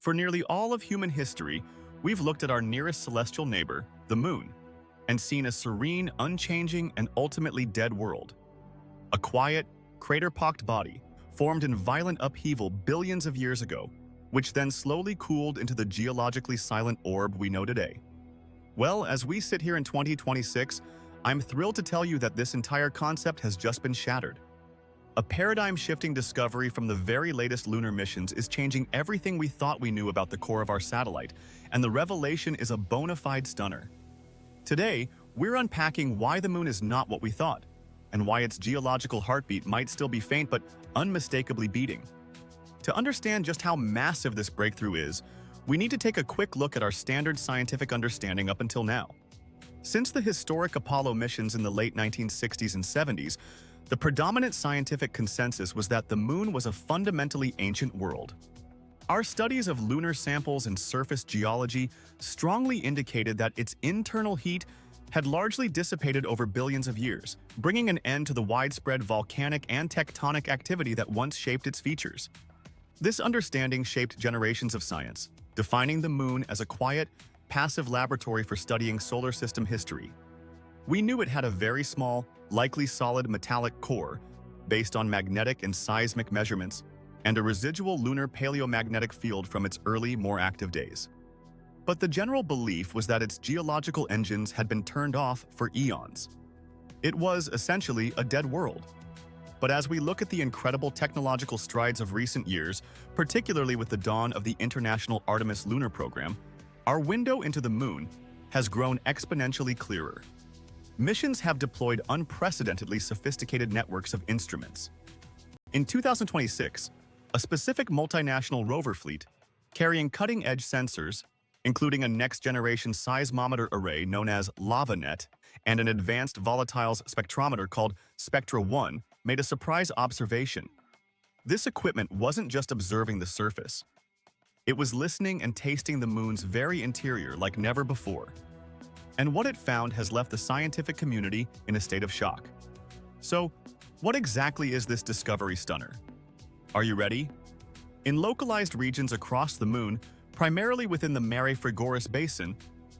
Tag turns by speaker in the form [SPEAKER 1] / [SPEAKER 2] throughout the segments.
[SPEAKER 1] For nearly all of human history, we've looked at our nearest celestial neighbor, the Moon, and seen a serene, unchanging, and ultimately dead world. A quiet, crater-pocked body formed in violent upheaval billions of years ago, which then slowly cooled into the geologically silent orb we know today. Well, as we sit here in 2026, I'm thrilled to tell you that this entire concept has just been shattered. A paradigm-shifting discovery from the very latest lunar missions is changing everything we thought we knew about the core of our satellite, and the revelation is a bona fide stunner. Today, we're unpacking why the Moon is not what we thought, and why its geological heartbeat might still be faint but unmistakably beating. To understand just how massive this breakthrough is, we need to take a quick look at our standard scientific understanding up until now. Since the historic Apollo missions in the late 1960s and 70s, the predominant scientific consensus was that the Moon was a fundamentally ancient world. Our studies of lunar samples and surface geology strongly indicated that its internal heat had largely dissipated over billions of years, bringing an end to the widespread volcanic and tectonic activity that once shaped its features. This understanding shaped generations of science, defining the Moon as a quiet, passive laboratory for studying solar system history. We knew it had a very small, likely solid metallic core, based on magnetic and seismic measurements, and a residual lunar paleomagnetic field from its early, more active days. But the general belief was that its geological engines had been turned off for eons. It was, essentially, a dead world. But as we look at the incredible technological strides of recent years, particularly with the dawn of the International Artemis lunar program, our window into the Moon has grown exponentially clearer. Missions have deployed unprecedentedly sophisticated networks of instruments. In 2026, a specific multinational rover fleet, carrying cutting-edge sensors, including a next-generation seismometer array known as LavaNet and an advanced volatiles spectrometer called Spectra-1, made a surprise observation. This equipment wasn't just observing the surface. It was listening and tasting the Moon's very interior like never before. And what it found has left the scientific community in a state of shock. So, what exactly is this discovery stunner? Are you ready? In localized regions across the Moon, primarily within the Mare Frigoris basin,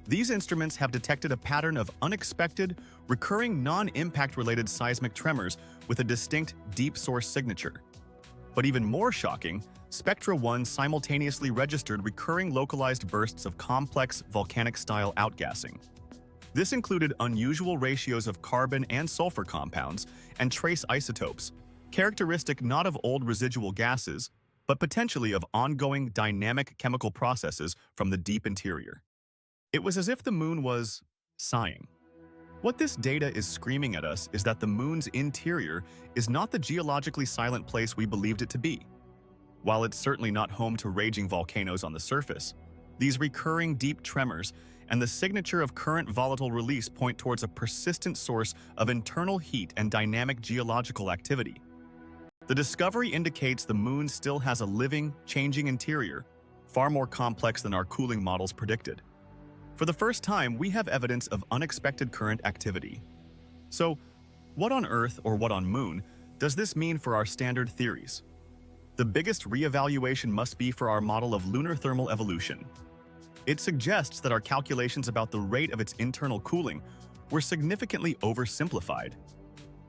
[SPEAKER 1] these instruments have detected a pattern of unexpected, recurring non-impact-related seismic tremors with a distinct deep source signature. But even more shocking, Spectra-1 simultaneously registered recurring localized bursts of complex volcanic-style outgassing. This included unusual ratios of carbon and sulfur compounds and trace isotopes, characteristic not of old residual gases, but potentially of ongoing dynamic chemical processes from the deep interior. It was as if the Moon was sighing. What this data is screaming at us is that the Moon's interior is not the geologically silent place we believed it to be. While it's certainly not home to raging volcanoes on the surface, these recurring deep tremors and the signature of current volatile release point towards a persistent source of internal heat and dynamic geological activity. The discovery indicates the Moon still has a living, changing interior, far more complex than our cooling models predicted. For the first time, we have evidence of unexpected current activity. So, what on Earth or what on Moon does this mean for our standard theories? The biggest reevaluation must be for our model of lunar thermal evolution. It suggests that our calculations about the rate of its internal cooling were significantly oversimplified.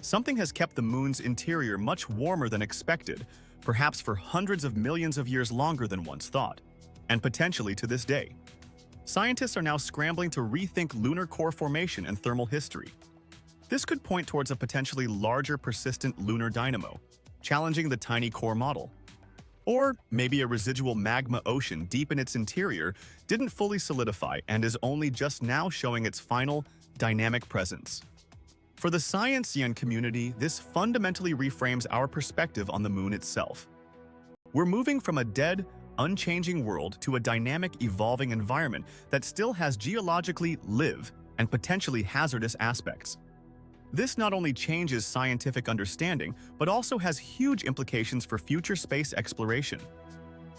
[SPEAKER 1] Something has kept the Moon's interior much warmer than expected, perhaps for hundreds of millions of years longer than once thought, and potentially to this day. Scientists are now scrambling to rethink lunar core formation and thermal history. This could point towards a potentially larger persistent lunar dynamo, challenging the tiny core model. Or maybe a residual magma ocean deep in its interior didn't fully solidify and is only just now showing its final, dynamic presence. For the ScienceIon community, this fundamentally reframes our perspective on the Moon itself. We're moving from a dead, unchanging world to a dynamic, evolving environment that still has geologically live and potentially hazardous aspects. This not only changes scientific understanding, but also has huge implications for future space exploration.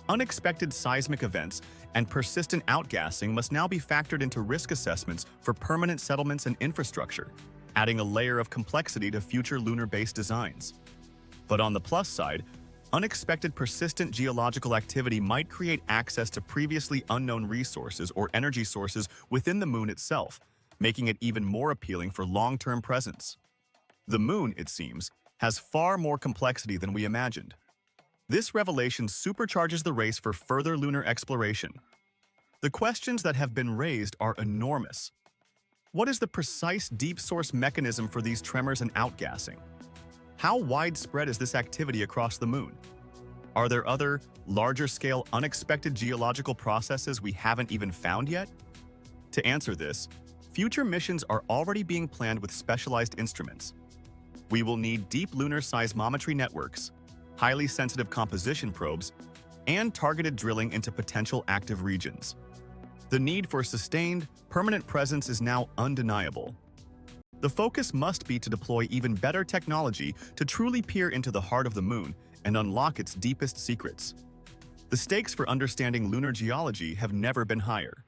[SPEAKER 1] Unexpected seismic events and persistent outgassing must now be factored into risk assessments for permanent settlements and infrastructure, adding a layer of complexity to future lunar-based designs. But on the plus side, Unexpected persistent geological activity might create access to previously unknown resources or energy sources within the moon itself, making it even more appealing for long-term presence. The moon, it seems, has far more complexity than we imagined. This revelation supercharges the race for further lunar exploration. The questions that have been raised are enormous. What is the precise deep source mechanism for these tremors and outgassing? How widespread is this activity across the moon? Are there other, larger-scale, unexpected geological processes we haven't even found yet? To answer this, future missions are already being planned with specialized instruments. We will need deep lunar seismometry networks, highly sensitive composition probes, and targeted drilling into potential active regions. The need for sustained, permanent presence is now undeniable. The focus must be to deploy even better technology to truly peer into the heart of the moon and unlock its deepest secrets. The stakes for understanding lunar geology have never been higher.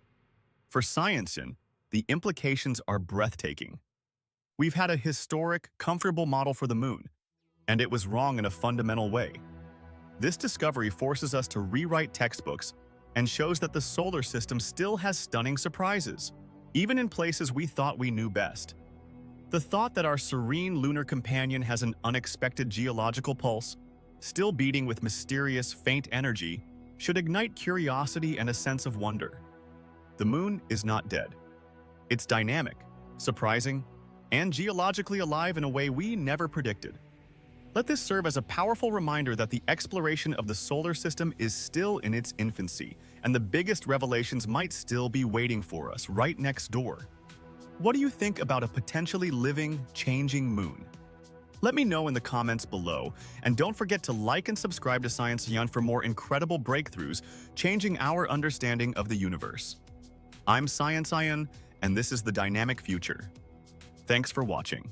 [SPEAKER 1] For ScienceIon, the implications are breathtaking. We've had a historic, comfortable model for the moon, and it was wrong in a fundamental way. This discovery forces us to rewrite textbooks and shows that the solar system still has stunning surprises, even in places we thought we knew best. The thought that our serene lunar companion has an unexpected geological pulse, still beating with mysterious, faint energy, should ignite curiosity and a sense of wonder. The moon is not dead. It's dynamic, surprising, and geologically alive in a way we never predicted. Let this serve as a powerful reminder that the exploration of the solar system is still in its infancy, and the biggest revelations might still be waiting for us right next door. What do you think about a potentially living, changing moon? Let me know in the comments below, and don't forget to like and subscribe to ScienceIon for more incredible breakthroughs changing our understanding of the universe. I'm ScienceIon, and this is the dynamic future. Thanks for watching.